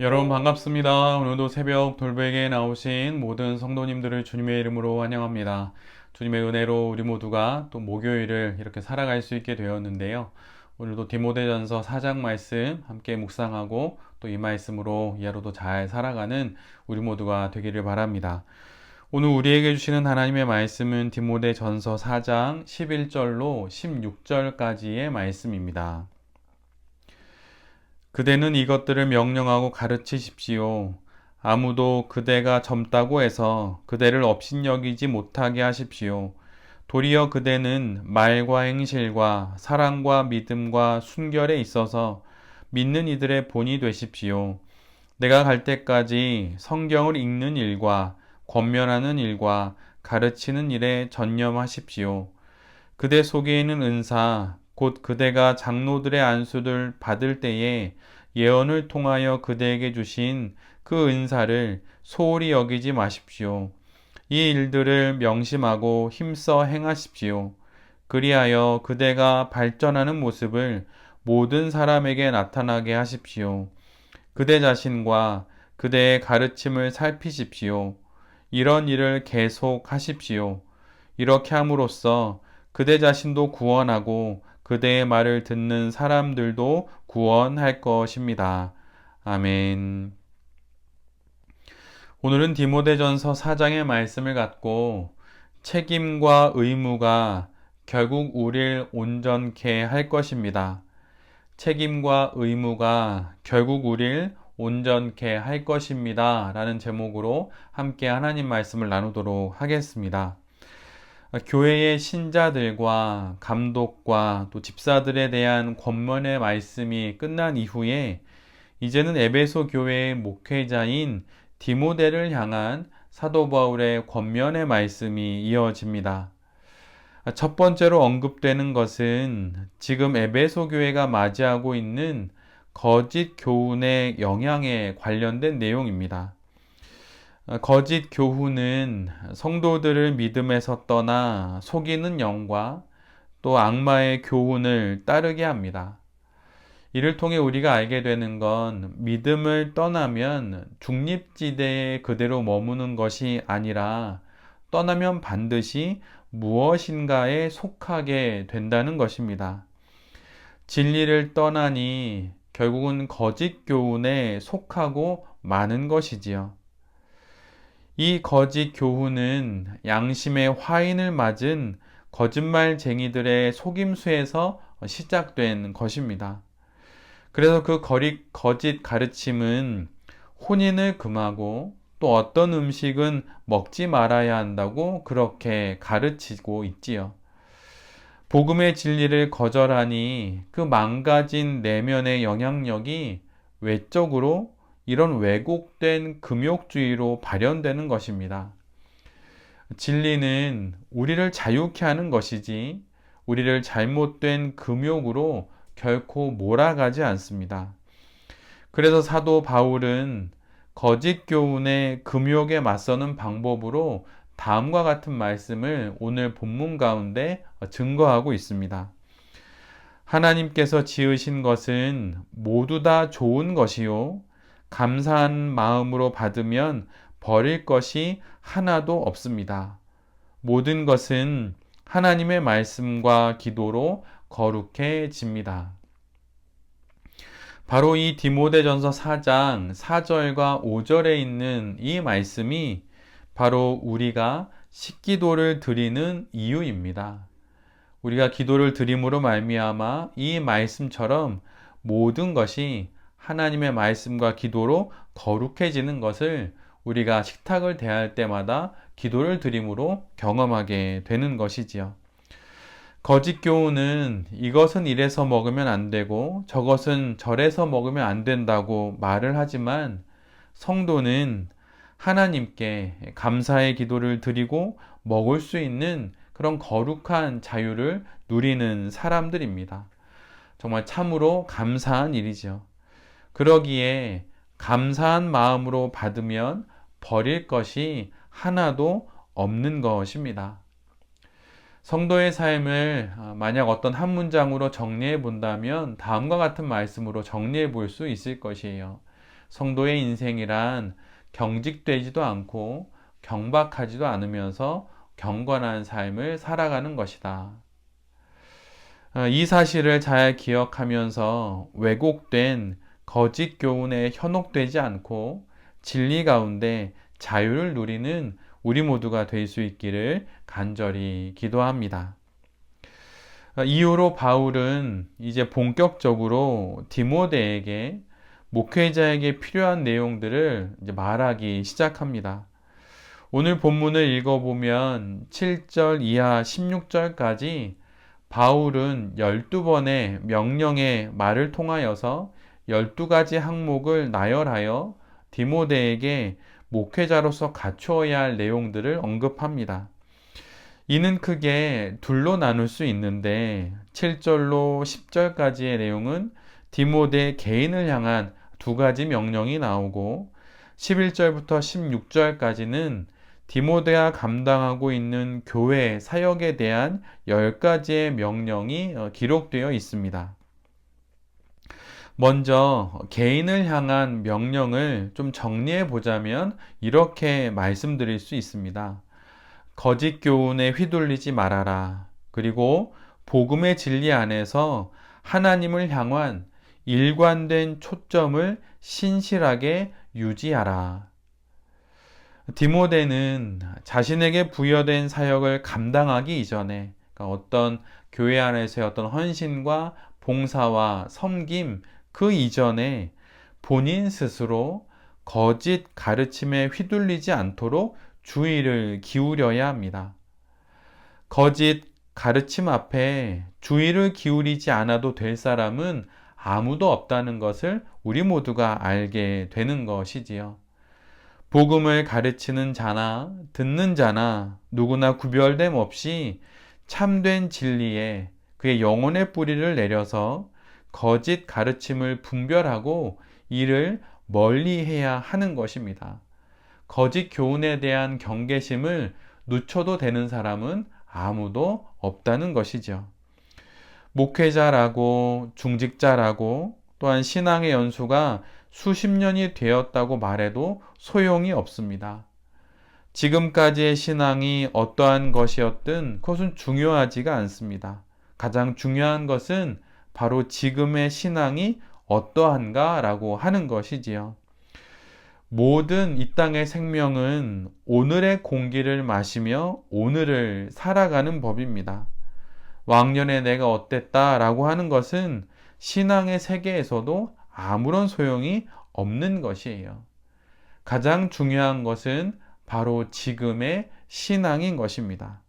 여러분 반갑습니다. 오늘도 새벽 돌베개에 나오신 모든 성도님들을 주님의 이름으로 환영합니다. 주님의 은혜로 우리 모두가 또 목요일을 이렇게 살아갈 수 있게 되었는데요. 오늘도 디모데전서 4장 말씀 함께 묵상하고 또 이 말씀으로 이하로도 잘 살아가는 우리 모두가 되기를 바랍니다. 오늘 우리에게 주시는 하나님의 말씀은 디모데전서 4장 11절로 16절까지의 말씀입니다. 그대는 이것들을 명령하고 가르치십시오. 아무도 그대가 젊다고 해서 그대를 업신여기지 못하게 하십시오. 도리어 그대는 말과 행실과 사랑과 믿음과 순결에 있어서 믿는 이들의 본이 되십시오. 내가 갈 때까지 성경을 읽는 일과 권면하는 일과 가르치는 일에 전념하십시오. 그대 속에 있는 은사, 곧 그대가 장로들의 안수를 받을 때에 예언을 통하여 그대에게 주신 그 은사를 소홀히 여기지 마십시오. 이 일들을 명심하고 힘써 행하십시오. 그리하여 그대가 발전하는 모습을 모든 사람에게 나타나게 하십시오. 그대 자신과 그대의 가르침을 살피십시오. 이런 일을 계속 하십시오. 이렇게 함으로써 그대 자신도 구원하고 그대의 말을 듣는 사람들도 구원할 것입니다. 아멘. 오늘은 디모데전서 4장의 말씀을 갖고 책임과 의무가 결국 우리를 온전케 할 것입니다. 책임과 의무가 결국 우리를 온전케 할 것입니다. 라는 제목으로 함께 하나님 말씀을 나누도록 하겠습니다. 교회의 신자들과 감독과 또 집사들에 대한 권면의 말씀이 끝난 이후에 이제는 에베소 교회의 목회자인 디모데를 향한 사도 바울의 권면의 말씀이 이어집니다. 첫 번째로 언급되는 것은 지금 에베소 교회가 맞이하고 있는 거짓 교훈의 영향에 관련된 내용입니다. 거짓 교훈은 성도들을 믿음에서 떠나 속이는 영과 또 악마의 교훈을 따르게 합니다. 이를 통해 우리가 알게 되는 건 믿음을 떠나면 중립지대에 그대로 머무는 것이 아니라 떠나면 반드시 무엇인가에 속하게 된다는 것입니다. 진리를 떠나니 결국은 거짓 교훈에 속하고 마는 것이지요. 이 거짓 교훈은 양심의 화인을 맞은 거짓말쟁이들의 속임수에서 시작된 것입니다. 그래서 그 거짓 가르침은 혼인을 금하고 또 어떤 음식은 먹지 말아야 한다고 그렇게 가르치고 있지요. 복음의 진리를 거절하니 그 망가진 내면의 영향력이 외적으로 이런 왜곡된 금욕주의로 발현되는 것입니다. 진리는 우리를 자유케 하는 것이지 우리를 잘못된 금욕으로 결코 몰아가지 않습니다. 그래서 사도 바울은 거짓 교훈의 금욕에 맞서는 방법으로 다음과 같은 말씀을 오늘 본문 가운데 증거하고 있습니다. 하나님께서 지으신 것은 모두 다 좋은 것이요 감사한 마음으로 받으면 버릴 것이 하나도 없습니다. 모든 것은 하나님의 말씀과 기도로 거룩해집니다. 바로 이 디모데전서 4장 4절과 5절에 있는 이 말씀이 바로 우리가 식기도를 드리는 이유입니다. 우리가 기도를 드림으로 말미암아 이 말씀처럼 모든 것이 하나님의 말씀과 기도로 거룩해지는 것을 우리가 식탁을 대할 때마다 기도를 드림으로 경험하게 되는 것이지요. 거짓 교훈은 이것은 이래서 먹으면 안 되고 저것은 저래서 먹으면 안 된다고 말을 하지만 성도는 하나님께 감사의 기도를 드리고 먹을 수 있는 그런 거룩한 자유를 누리는 사람들입니다. 정말 참으로 감사한 일이죠. 그러기에 감사한 마음으로 받으면 버릴 것이 하나도 없는 것입니다. 성도의 삶을 만약 어떤 한 문장으로 정리해 본다면 다음과 같은 말씀으로 정리해 볼 수 있을 것이에요. 성도의 인생이란 경직되지도 않고 경박하지도 않으면서 경건한 삶을 살아가는 것이다. 이 사실을 잘 기억하면서 왜곡된 거짓 교훈에 현혹되지 않고 진리 가운데 자유를 누리는 우리 모두가 될 수 있기를 간절히 기도합니다. 이후로 바울은 이제 본격적으로 디모데에게 목회자에게 필요한 내용들을 이제 말하기 시작합니다. 오늘 본문을 읽어보면 7절 이하 16절까지 바울은 12번의 명령의 말을 통하여서 12가지 항목을 나열하여 디모데에게 목회자로서 갖추어야 할 내용들을 언급합니다. 이는 크게 둘로 나눌 수 있는데 7절로 10절까지의 내용은 디모데 개인을 향한 2가지 명령이 나오고 11절부터 16절까지는 디모데가 감당하고 있는 교회 사역에 대한 10가지의 명령이 기록되어 있습니다. 먼저 개인을 향한 명령을 좀 정리해 보자면 이렇게 말씀드릴 수 있습니다. 거짓 교훈에 휘둘리지 말아라. 그리고 복음의 진리 안에서 하나님을 향한 일관된 초점을 신실하게 유지하라. 디모데는 자신에게 부여된 사역을 감당하기 이전에, 그러니까 어떤 교회 안에서의 어떤 헌신과 봉사와 섬김 그 이전에 본인 스스로 거짓 가르침에 휘둘리지 않도록 주의를 기울여야 합니다. 거짓 가르침 앞에 주의를 기울이지 않아도 될 사람은 아무도 없다는 것을 우리 모두가 알게 되는 것이지요. 복음을 가르치는 자나 듣는 자나 누구나 구별됨 없이 참된 진리에 그의 영혼의 뿌리를 내려서 거짓 가르침을 분별하고 이를 멀리해야 하는 것입니다. 거짓 교훈에 대한 경계심을 늦춰도 되는 사람은 아무도 없다는 것이죠. 목회자라고 중직자라고 또한 신앙의 연수가 수십 년이 되었다고 말해도 소용이 없습니다. 지금까지의 신앙이 어떠한 것이었든 그것은 중요하지가 않습니다. 가장 중요한 것은 바로 지금의 신앙이 어떠한가라고 하는 것이지요. 모든 이 땅의 생명은 오늘의 공기를 마시며 오늘을 살아가는 법입니다. 왕년에 내가 어땠다라고 하는 것은 신앙의 세계에서도 아무런 소용이 없는 것이에요. 가장 중요한 것은 바로 지금의 신앙인 것입니다.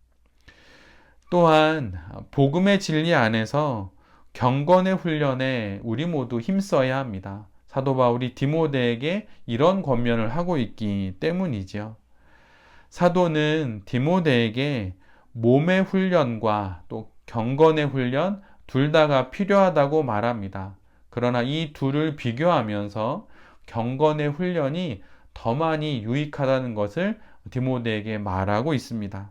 또한 복음의 진리 안에서 경건의 훈련에 우리 모두 힘써야 합니다. 사도 바울이 디모데에게 이런 권면을 하고 있기 때문이죠. 사도는 디모데에게 몸의 훈련과 또 경건의 훈련 둘 다가 필요하다고 말합니다. 그러나 이 둘을 비교하면서 경건의 훈련이 더 많이 유익하다는 것을 디모데에게 말하고 있습니다.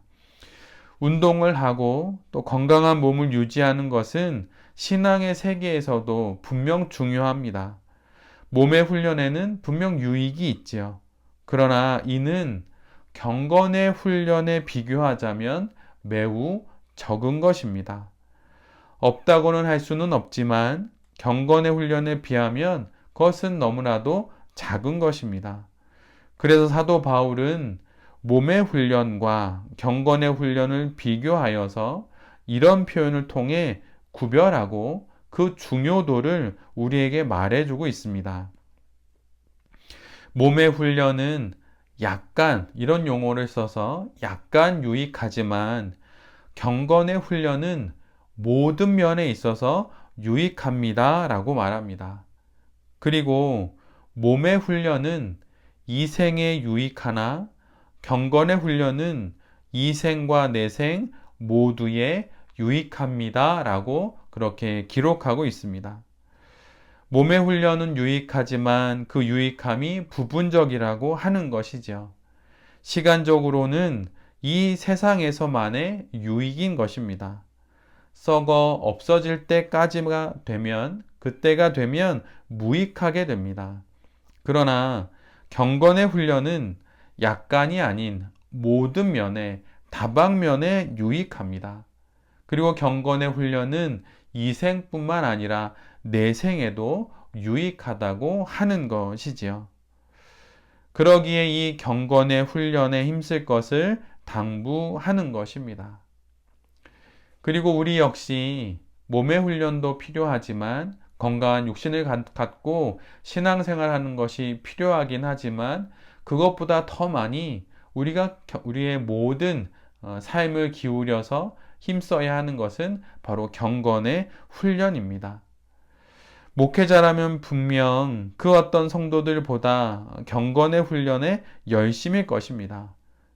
운동을 하고 또 건강한 몸을 유지하는 것은 신앙의 세계에서도 분명 중요합니다. 몸의 훈련에는 분명 유익이 있지요. 그러나 이는 경건의 훈련에 비교하자면 매우 적은 것입니다. 없다고는 할 수는 없지만 경건의 훈련에 비하면 그것은 너무나도 작은 것입니다. 그래서 사도 바울은 몸의 훈련과 경건의 훈련을 비교하여서 이런 표현을 통해 구별하고 그 중요도를 우리에게 말해주고 있습니다. 몸의 훈련은 약간, 이런 용어를 써서 약간 유익하지만 경건의 훈련은 모든 면에 있어서 유익합니다 라고 말합니다. 그리고 몸의 훈련은 이생에 유익하나 경건의 훈련은 이생과 내생 모두에 유익합니다 라고 그렇게 기록하고 있습니다. 몸의 훈련은 유익하지만 그 유익함이 부분적이라고 하는 것이죠. 시간적으로는 이 세상에서만의 유익인 것입니다. 썩어 없어질 때까지가 되면 그때가 되면 무익하게 됩니다. 그러나 경건의 훈련은 약간이 아닌 모든 면에 다방면에 유익합니다. 그리고 경건의 훈련은 이생뿐만 아니라 내생에도 유익하다고 하는 것이지요. 그러기에 이 경건의 훈련에 힘쓸 것을 당부하는 것입니다. 그리고 우리 역시 몸의 훈련도 필요하지만 건강한 육신을 갖고 신앙생활하는 것이 필요하긴 하지만 그것보다 더 많이 우리가 우리의 모든 삶을 기울여서 힘써야 하는 것은 바로 경건의 훈련입니다. 목회자라면 분명 그 어떤 성도들보다 경건의 훈련에 열심일 것입니다.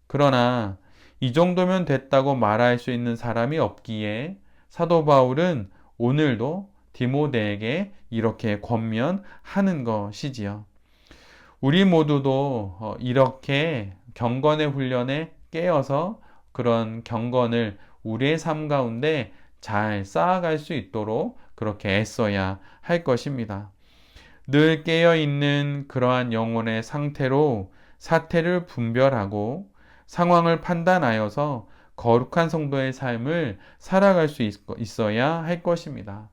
그러나 이 정도면 됐다고 말할 수 있는 사람이 없기에 사도 바울은 오늘도 디모데에게 이렇게 권면하는 것이지요. 우리 모두도 이렇게 경건의 훈련에 깨어서 그런 경건을 우리의 삶 가운데 잘 쌓아갈 수 있도록 그렇게 애써야 할 것입니다. 늘 깨어있는 그러한 영혼의 상태로 사태를 분별하고 상황을 판단하여서 거룩한 성도의 삶을 살아갈 수 있어야 할 것입니다.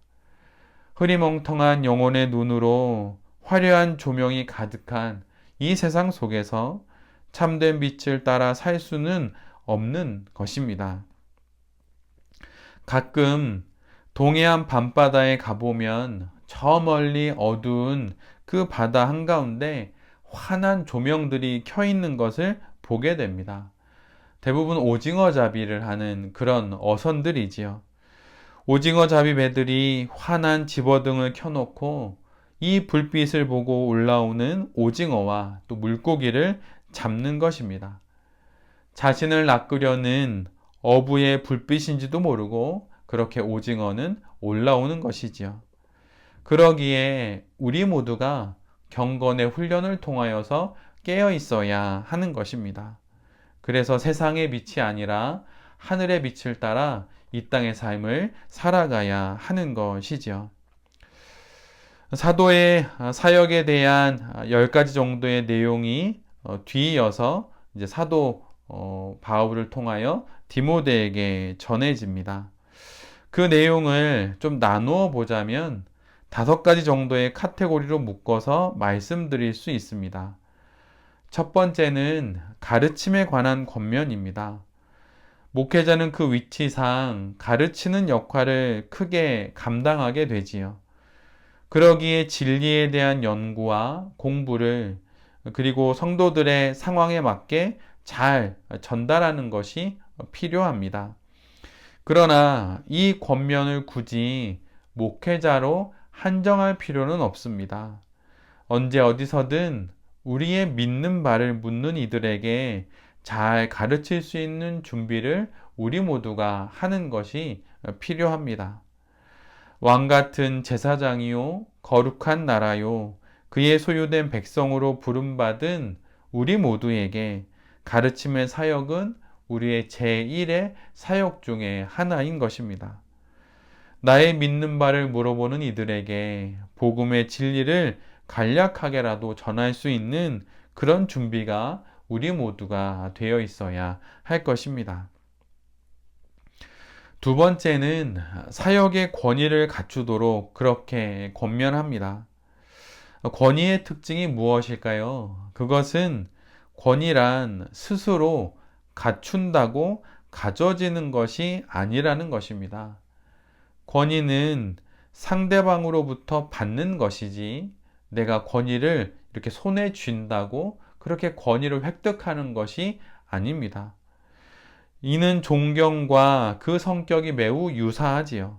흐리멍텅한 영혼의 눈으로 화려한 조명이 가득한 이 세상 속에서 참된 빛을 따라 살 수는 없는 것입니다. 가끔 동해안 밤바다에 가보면 저 멀리 어두운 그 바다 한가운데 환한 조명들이 켜 있는 것을 보게 됩니다. 대부분 오징어 잡이를 하는 그런 어선들이지요. 오징어 잡이 배들이 환한 집어등을 켜놓고 이 불빛을 보고 올라오는 오징어와 또 물고기를 잡는 것입니다. 자신을 낚으려는 어부의 불빛인지도 모르고 그렇게 오징어는 올라오는 것이지요. 그러기에 우리 모두가 경건의 훈련을 통하여서 깨어 있어야 하는 것입니다. 그래서 세상의 빛이 아니라 하늘의 빛을 따라 이 땅의 삶을 살아가야 하는 것이지요. 사도의 사역에 대한 10가지 정도의 내용이 뒤이어서 이제 사도 바울을 통하여 디모데에게 전해집니다. 그 내용을 좀 나누어 보자면 5가지 정도의 카테고리로 묶어서 말씀드릴 수 있습니다. 첫 번째는 가르침에 관한 권면입니다. 목회자는 그 위치상 가르치는 역할을 크게 감당하게 되지요. 그러기에 진리에 대한 연구와 공부를 그리고 성도들의 상황에 맞게 잘 전달하는 것이 필요합니다. 그러나 이 권면을 굳이 목회자로 한정할 필요는 없습니다. 언제 어디서든 우리의 믿는 바를 묻는 이들에게 잘 가르칠 수 있는 준비를 우리 모두가 하는 것이 필요합니다. 왕 같은 제사장이요, 거룩한 나라요, 그의 소유된 백성으로 부름받은 우리 모두에게 가르침의 사역은 우리의 제1의 사역 중에 하나인 것입니다. 나의 믿는 바를 물어보는 이들에게 복음의 진리를 간략하게라도 전할 수 있는 그런 준비가 우리 모두가 되어 있어야 할 것입니다. 두 번째는 사역의 권위를 갖추도록 그렇게 권면합니다. 권위의 특징이 무엇일까요? 그것은 권위란 스스로 갖춘다고 가져지는 것이 아니라는 것입니다. 권위는 상대방으로부터 받는 것이지 내가 권위를 이렇게 손에 쥔다고 그렇게 권위를 획득하는 것이 아닙니다. 이는 존경과 그 성격이 매우 유사하지요.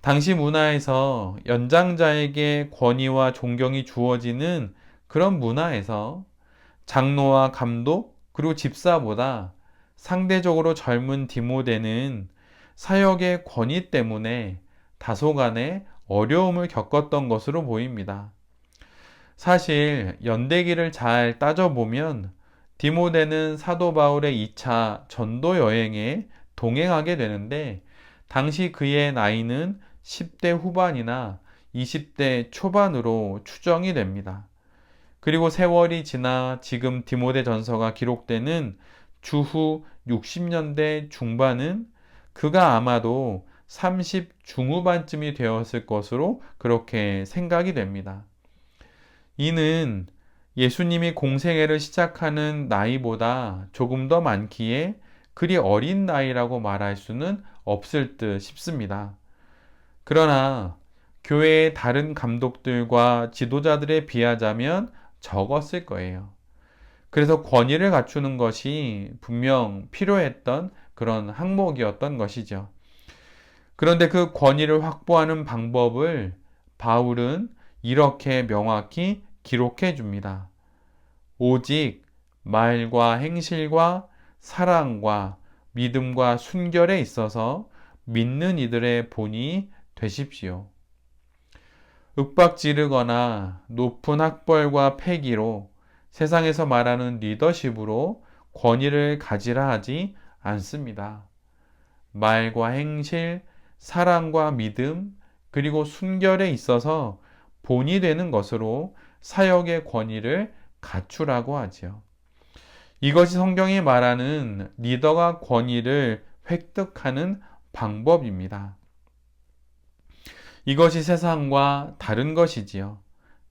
당시 문화에서 연장자에게 권위와 존경이 주어지는 그런 문화에서 장로와 감독 그리고 집사보다 상대적으로 젊은 디모데는 사역의 권위 때문에 다소간의 어려움을 겪었던 것으로 보입니다. 사실 연대기를 잘 따져보면 디모데는 사도 바울의 2차 전도 여행에 동행하게 되는데 당시 그의 나이는 10대 후반이나 20대 초반으로 추정이 됩니다. 그리고 세월이 지나 지금 디모데전서가 기록되는 주후 60년대 중반은 그가 아마도 30 중후반쯤이 되었을 것으로 그렇게 생각이 됩니다. 이는 예수님이 공생애를 시작하는 나이보다 조금 더 많기에 그리 어린 나이라고 말할 수는 없을 듯 싶습니다. 그러나 교회의 다른 감독들과 지도자들에 비하자면 적었을 거예요. 그래서 권위를 갖추는 것이 분명 필요했던 그런 항목이었던 것이죠. 그런데 그 권위를 확보하는 방법을 바울은 이렇게 명확히 기록해 줍니다. 오직 말과 행실과 사랑과 믿음과 순결에 있어서 믿는 이들의 본이 되십시오. 윽박지르거나 높은 학벌과 패기로 세상에서 말하는 리더십으로 권위를 가지라 하지 않습니다. 말과 행실, 사랑과 믿음, 그리고 순결에 있어서 본이 되는 것으로 사역의 권위를 갖추라고 하지요. 이것이 성경이 말하는 리더가 권위를 획득하는 방법입니다. 이것이 세상과 다른 것이지요.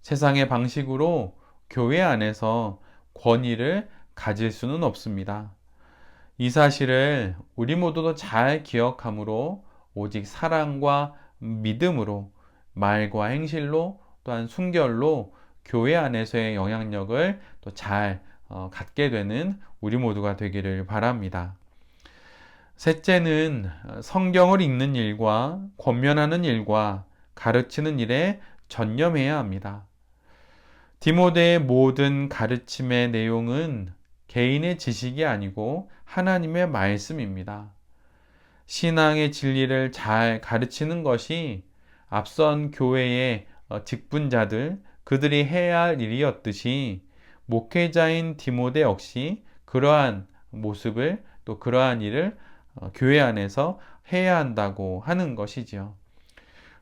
세상의 방식으로 교회 안에서 권위를 가질 수는 없습니다. 이 사실을 우리 모두도 잘 기억하므로 오직 사랑과 믿음으로 말과 행실로 또한 순결로 교회 안에서의 영향력을 또 잘 갖게 되는 우리 모두가 되기를 바랍니다. 셋째는 성경을 읽는 일과 권면하는 일과 가르치는 일에 전념해야 합니다. 디모데의 모든 가르침의 내용은 개인의 지식이 아니고 하나님의 말씀입니다. 신앙의 진리를 잘 가르치는 것이 앞선 교회의 직분자들, 그들이 해야 할 일이었듯이 목회자인 디모데 역시 그러한 모습을 또 그러한 일을 교회 안에서 해야 한다고 하는 것이지요.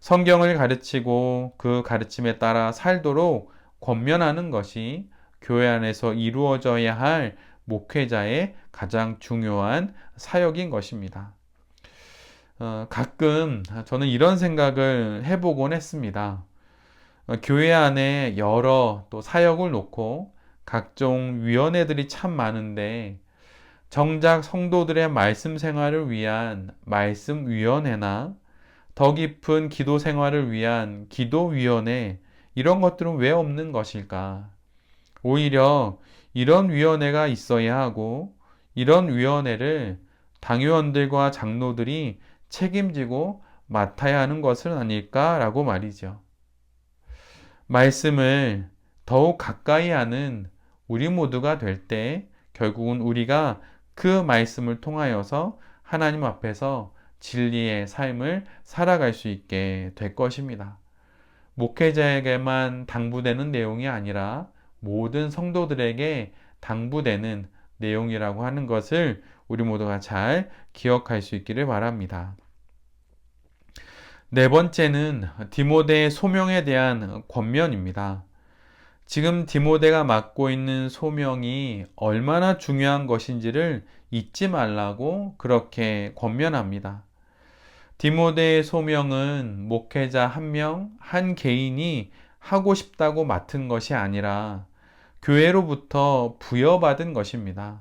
성경을 가르치고 그 가르침에 따라 살도록 권면하는 것이 교회 안에서 이루어져야 할 목회자의 가장 중요한 사역인 것입니다. 가끔 저는 이런 생각을 해보곤 했습니다. 교회 안에 여러 또 사역을 놓고 각종 위원회들이 참 많은데 정작 성도들의 말씀 생활을 위한 말씀위원회나 더 깊은 기도 생활을 위한 기도위원회 이런 것들은 왜 없는 것일까? 오히려 이런 위원회가 있어야 하고 이런 위원회를 당회원들과 장로들이 책임지고 맡아야 하는 것은 아닐까라고 말이죠. 말씀을 더욱 가까이 하는 우리 모두가 될 때 결국은 우리가 그 말씀을 통하여서 하나님 앞에서 진리의 삶을 살아갈 수 있게 될 것입니다. 목회자에게만 당부되는 내용이 아니라 모든 성도들에게 당부되는 내용이라고 하는 것을 우리 모두가 잘 기억할 수 있기를 바랍니다. 네 번째는 디모데의 소명에 대한 권면입니다. 지금 디모데가 맡고 있는 소명이 얼마나 중요한 것인지를 잊지 말라고 그렇게 권면합니다. 디모데의 소명은 목회자 한 명, 한 개인이 하고 싶다고 맡은 것이 아니라 교회로부터 부여받은 것입니다.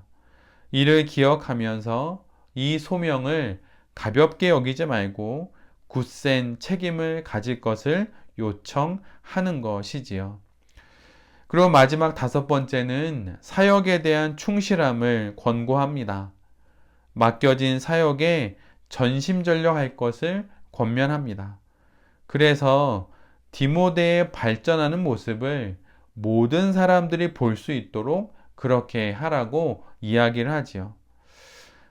이를 기억하면서 이 소명을 가볍게 여기지 말고 굳센 책임을 가질 것을 요청하는 것이지요. 그리고 마지막 다섯 번째는 사역에 대한 충실함을 권고합니다. 맡겨진 사역에 전심전력할 것을 권면합니다. 그래서 디모데의 발전하는 모습을 모든 사람들이 볼 수 있도록 그렇게 하라고 이야기를 하지요.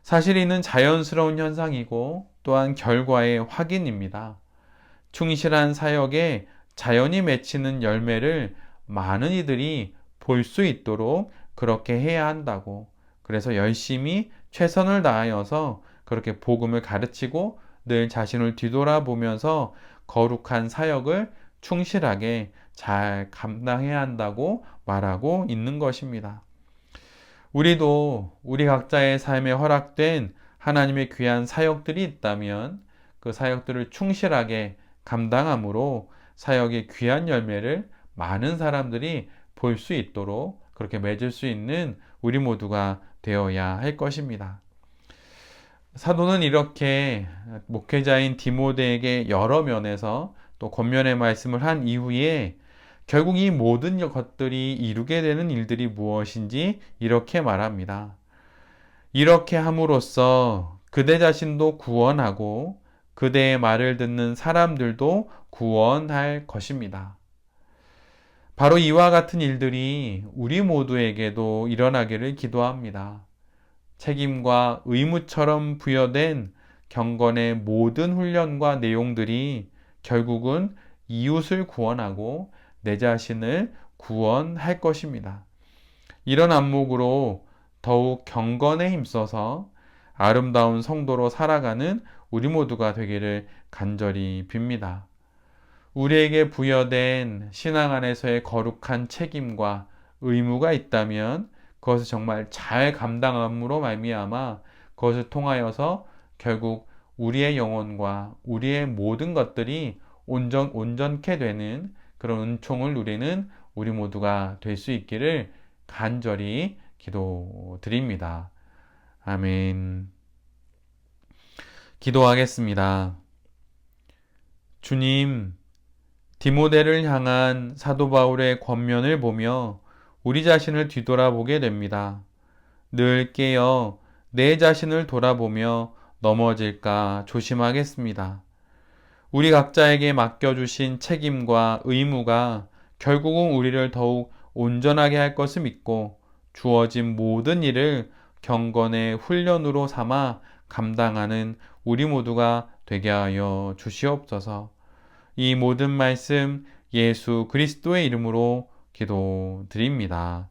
사실 이는 자연스러운 현상이고 또한 결과의 확인입니다. 충실한 사역에 자연히 맺히는 열매를 많은 이들이 볼 수 있도록 그렇게 해야 한다고. 그래서 열심히 최선을 다하여서 그렇게 복음을 가르치고 늘 자신을 뒤돌아보면서 거룩한 사역을 충실하게 잘 감당해야 한다고 말하고 있는 것입니다. 우리도 우리 각자의 삶에 허락된 하나님의 귀한 사역들이 있다면 그 사역들을 충실하게 감당함으로 사역의 귀한 열매를 많은 사람들이 볼 수 있도록 그렇게 맺을 수 있는 우리 모두가 되어야 할 것입니다. 사도는 이렇게 목회자인 디모데에게 여러 면에서 또 권면의 말씀을 한 이후에 결국 이 모든 것들이 이루게 되는 일들이 무엇인지 이렇게 말합니다. 이렇게 함으로써 그대 자신도 구원하고 그대의 말을 듣는 사람들도 구원할 것입니다. 바로 이와 같은 일들이 우리 모두에게도 일어나기를 기도합니다. 책임과 의무처럼 부여된 경건의 모든 훈련과 내용들이 결국은 이웃을 구원하고 내 자신을 구원할 것입니다. 이런 안목으로 더욱 경건에 힘써서 아름다운 성도로 살아가는 우리 모두가 되기를 간절히 빕니다. 우리에게 부여된 신앙 안에서의 거룩한 책임과 의무가 있다면 그것을 정말 잘 감당함으로 말미암아 그것을 통하여서 결국 우리의 영혼과 우리의 모든 것들이 온전케 되는 그런 은총을 누리는 우리 모두가 될 수 있기를 간절히 기도드립니다. 아멘. 기도하겠습니다. 주님, 디모데를 향한 사도 바울의 권면을 보며 우리 자신을 뒤돌아보게 됩니다. 늘 깨어 내 자신을 돌아보며 넘어질까 조심하겠습니다. 우리 각자에게 맡겨주신 책임과 의무가 결국은 우리를 더욱 온전하게 할 것을 믿고 주어진 모든 일을 경건의 훈련으로 삼아 감당하는 우리 모두가 되게 하여 주시옵소서. 이 모든 말씀 예수 그리스도의 이름으로 기도드립니다.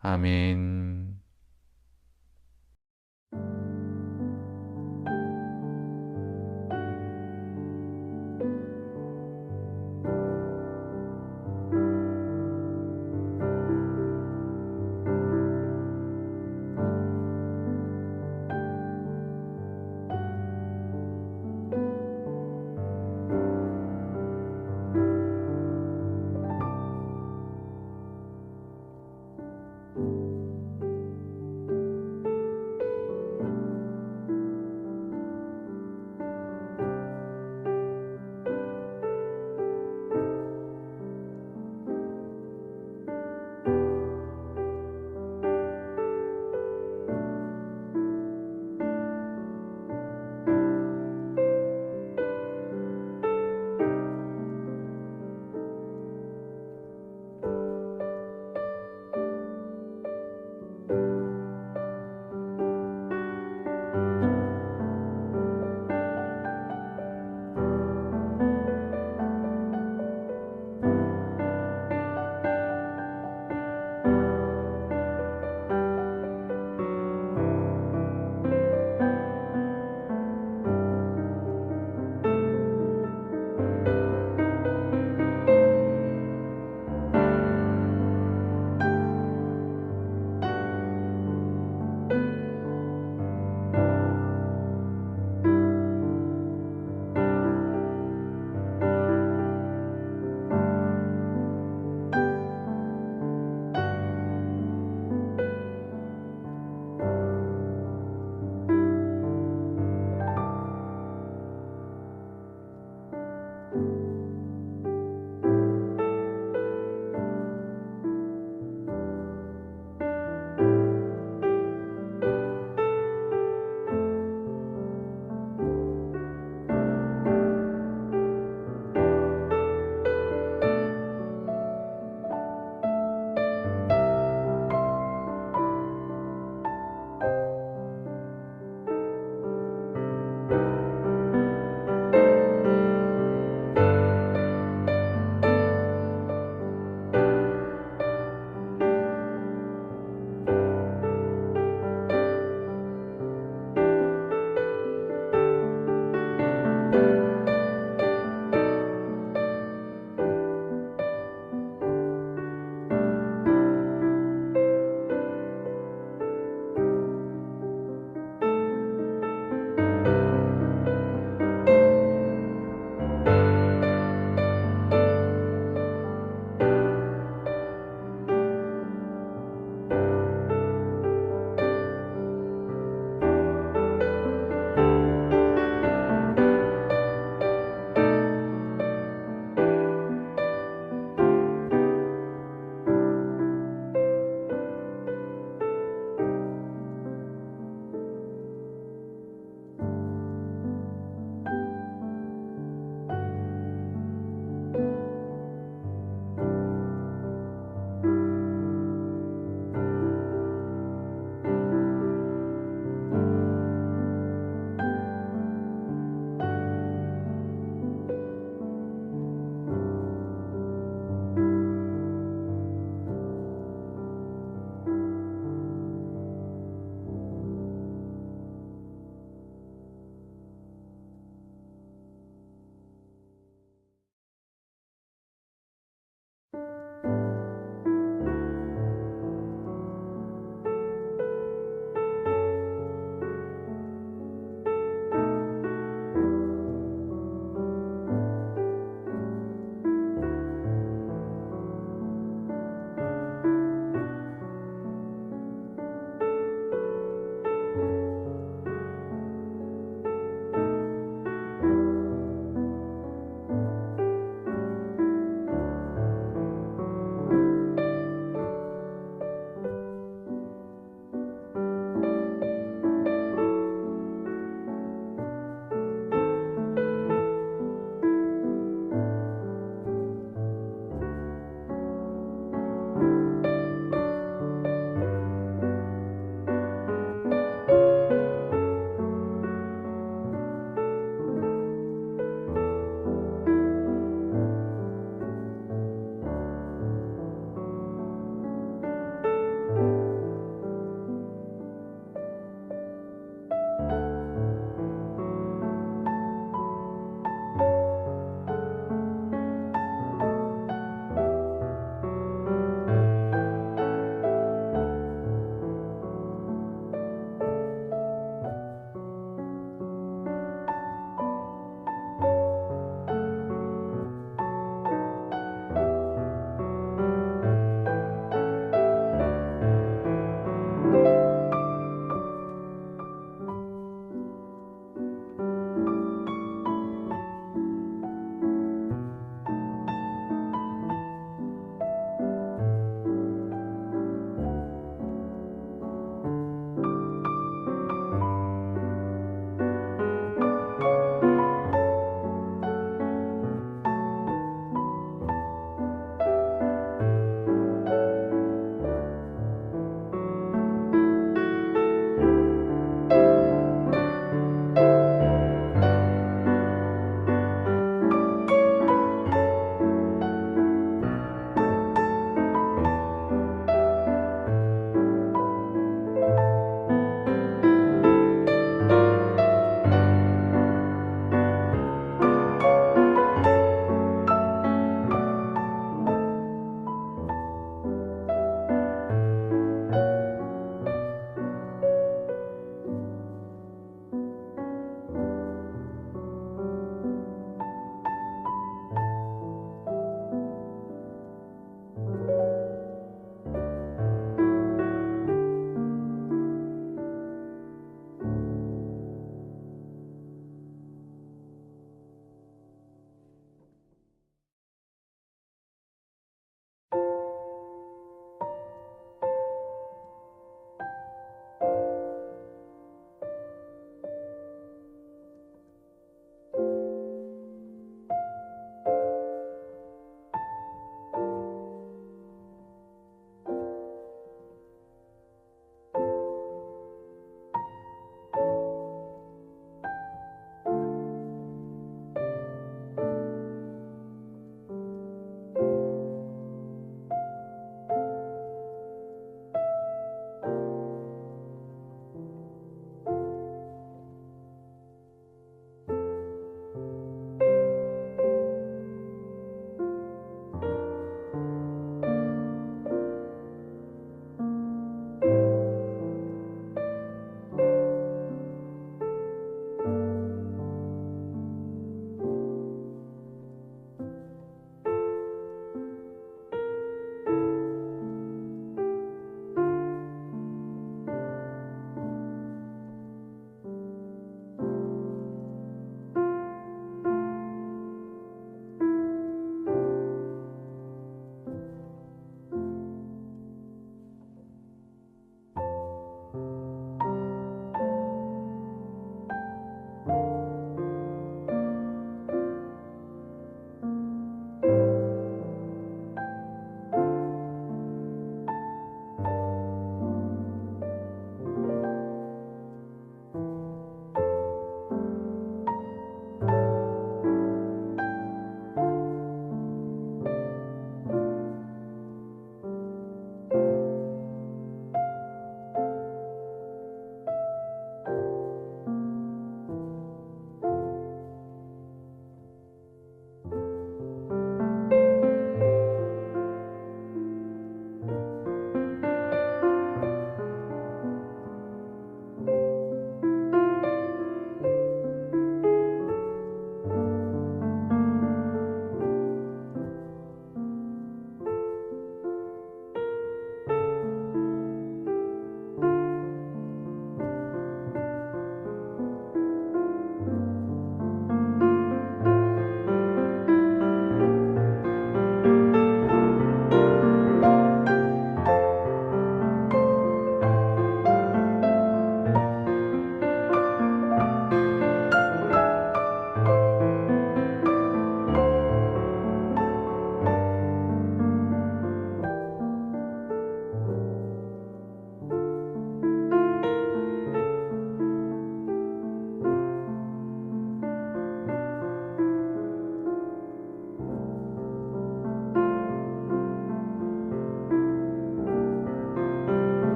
아멘.